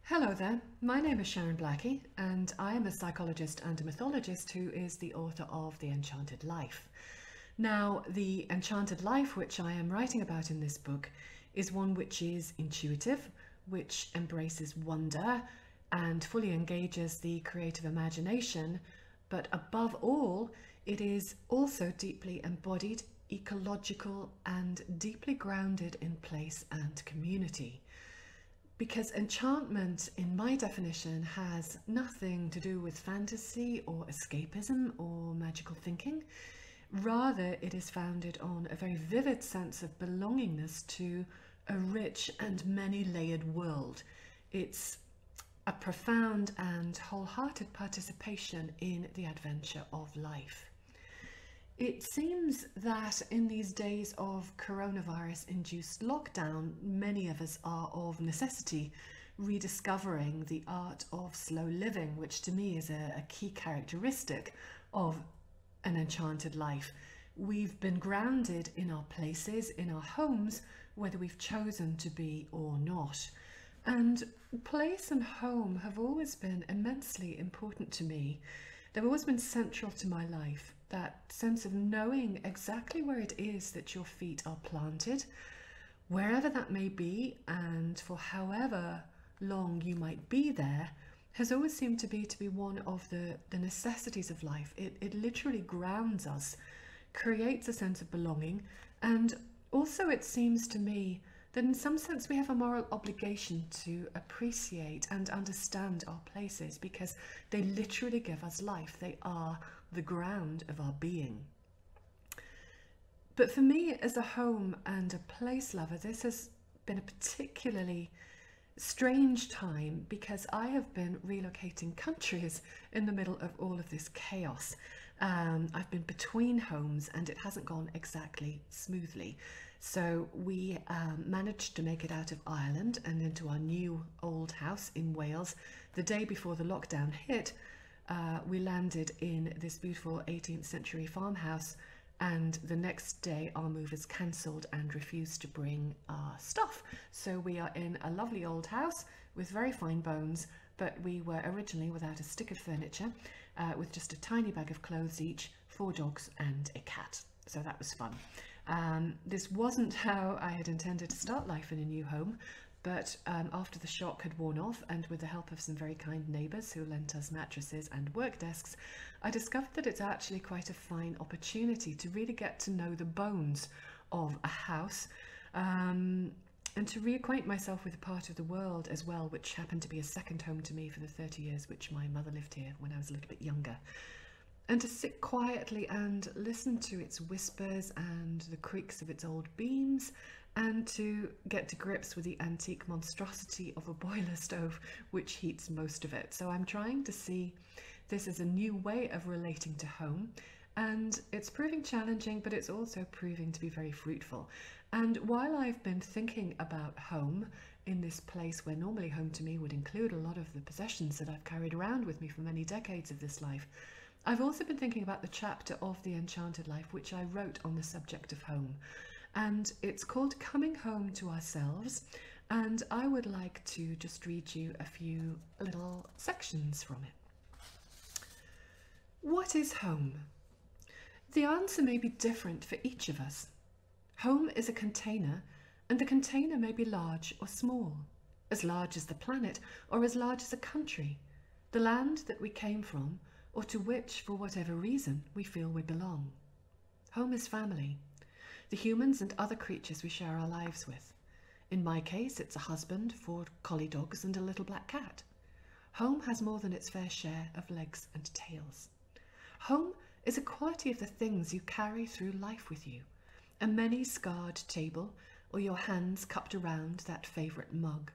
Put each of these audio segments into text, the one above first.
Hello there, my name is Sharon Blackie and I am a psychologist and a mythologist who is the author of The Enchanted Life. Now, The Enchanted Life, which I am writing about in this book, is one which is intuitive, which embraces wonder and fully engages the creative imagination, but above all, it is also deeply embodied, ecological and deeply grounded in place and community. Because enchantment, in my definition, has nothing to do with fantasy or escapism or magical thinking. Rather, it is founded on a very vivid sense of belongingness to a rich and many-layered world. It's a profound and wholehearted participation in the adventure of life. It seems that in these days of coronavirus-induced lockdown, many of us are of necessity rediscovering the art of slow living, which to me is a key characteristic of an enchanted life. We've been grounded in our places, in our homes, whether we've chosen to be or not. And place and home have always been immensely important to me. They've always been central to my life. That sense of knowing exactly where it is that your feet are planted, wherever that may be, and for however long you might be there, has always seemed to be one of the necessities of life. It literally grounds us, creates a sense of belonging, and also it seems to me that in some sense we have a moral obligation to appreciate and understand our places because they literally give us life. They are the ground of our being. But for me, as a home and a place lover, this has been a particularly strange time because I have been relocating countries in the middle of all of this chaos. I've been between homes and it hasn't gone exactly smoothly. So we managed to make it out of Ireland and into our new old house in Wales. The day before the lockdown hit, we landed in this beautiful 18th century farmhouse, and the next day our movers cancelled and refused to bring our stuff. So we are in a lovely old house with very fine bones, but we were originally without a stick of furniture, with just a tiny bag of clothes each, 4 dogs and a cat. So that was fun. This wasn't how I had intended to start life in a new home, but after the shock had worn off and with the help of some very kind neighbours who lent us mattresses and work desks, I discovered that it's actually quite a fine opportunity to really get to know the bones of a house, and to reacquaint myself with a part of the world as well, which happened to be a second home to me for the 30 years which my mother lived here when I was a little bit younger. And to sit quietly and listen to its whispers and the creaks of its old beams, and to get to grips with the antique monstrosity of a boiler stove which heats most of it. So I'm trying to see this as a new way of relating to home, and it's proving challenging, but it's also proving to be very fruitful. And while I've been thinking about home in this place where normally home to me would include a lot of the possessions that I've carried around with me for many decades of this life, I've also been thinking about the chapter of The Enchanted Life which I wrote on the subject of home, and it's called Coming Home to Ourselves, and I would like to just read you a few little sections from it. What is home? The answer may be different for each of us. Home is a container, and the container may be large or small, as large as the planet or as large as a country, the land that we came from, or to which, for whatever reason, we feel we belong. Home is family, the humans and other creatures we share our lives with. In my case, it's a husband, 4 collie dogs and a little black cat. Home has more than its fair share of legs and tails. Home is a quality of the things you carry through life with you, a many-scarred table, or your hands cupped around that favourite mug.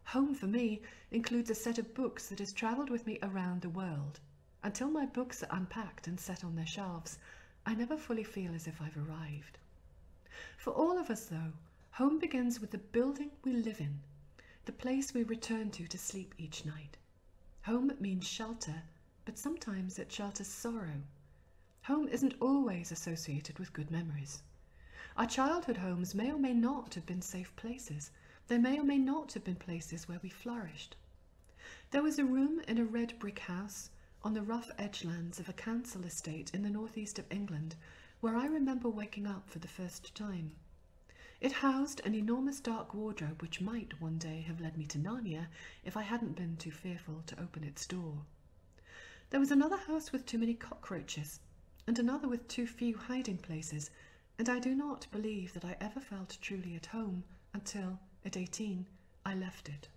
Home for me includes a set of books that has travelled with me around the world. Until my books are unpacked and set on their shelves, I never fully feel as if I've arrived. For all of us, though, home begins with the building we live in, the place we return to sleep each night. Home means shelter, but sometimes it shelters sorrow. Home isn't always associated with good memories. Our childhood homes may or may not have been safe places. They may or may not have been places where we flourished. There was a room in a red brick house on the rough edgelands of a council estate in the northeast of England where I remember waking up for the first time. It housed an enormous dark wardrobe which might one day have led me to Narnia if I hadn't been too fearful to open its door. There was another house with too many cockroaches, and another with too few hiding places, and I do not believe that I ever felt truly at home until, at 18, I left it.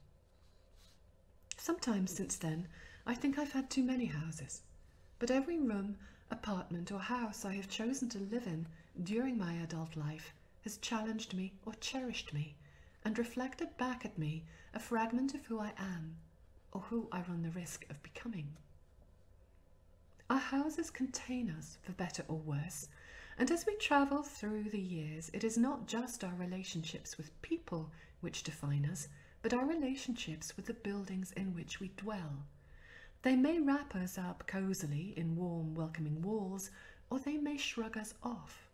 Sometimes since then, I think I've had too many houses, but every room, apartment or house I have chosen to live in during my adult life has challenged me or cherished me and reflected back at me a fragment of who I am or who I run the risk of becoming. Our houses contain us, for better or worse, and as we travel through the years, it is not just our relationships with people which define us, but our relationships with the buildings in which we dwell. They may wrap us up cosily in warm, welcoming walls, or they may shrug us off.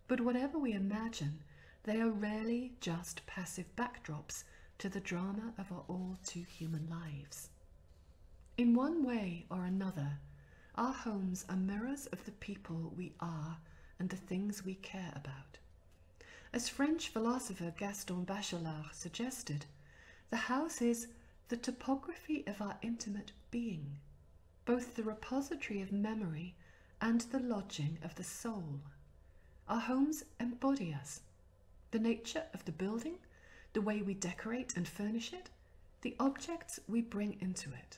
But whatever we imagine, they are rarely just passive backdrops to the drama of our all too human lives. In one way or another, our homes are mirrors of the people we are and the things we care about. As French philosopher Gaston Bachelard suggested, the house is the topography of our intimate being, both the repository of memory and the lodging of the soul. Our homes embody us. The nature of the building, the way we decorate and furnish it, the objects we bring into it.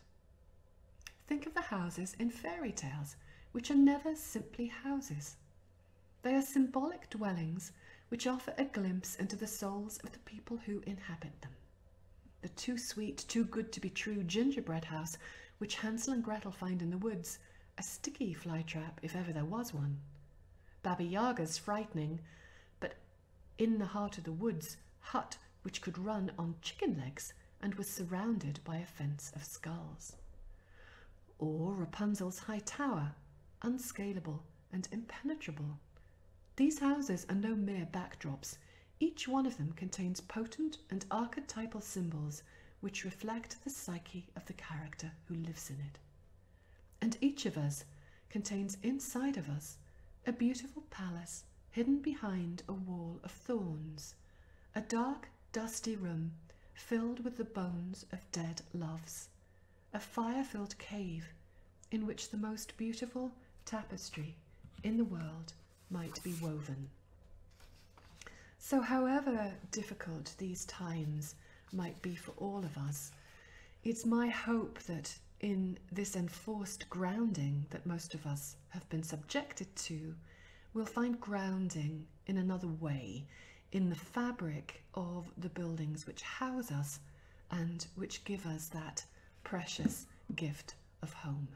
Think of the houses in fairy tales, which are never simply houses. They are symbolic dwellings which offer a glimpse into the souls of the people who inhabit them. The too sweet, too good to be true gingerbread house which Hansel and Gretel find in the woods, a sticky flytrap if ever there was one. Baba Yaga's frightening, but in the heart of the woods, hut which could run on chicken legs and was surrounded by a fence of skulls. Or Rapunzel's high tower, unscalable and impenetrable. These houses are no mere backdrops. Each one of them contains potent and archetypal symbols which reflect the psyche of the character who lives in it. And each of us contains inside of us a beautiful palace hidden behind a wall of thorns, a dark, dusty room filled with the bones of dead loves, a fire-filled cave in which the most beautiful tapestry in the world might be woven. So however difficult these times might be for all of us, it's my hope that in this enforced grounding that most of us have been subjected to, we'll find grounding in another way, in the fabric of the buildings which house us and which give us that precious gift of home.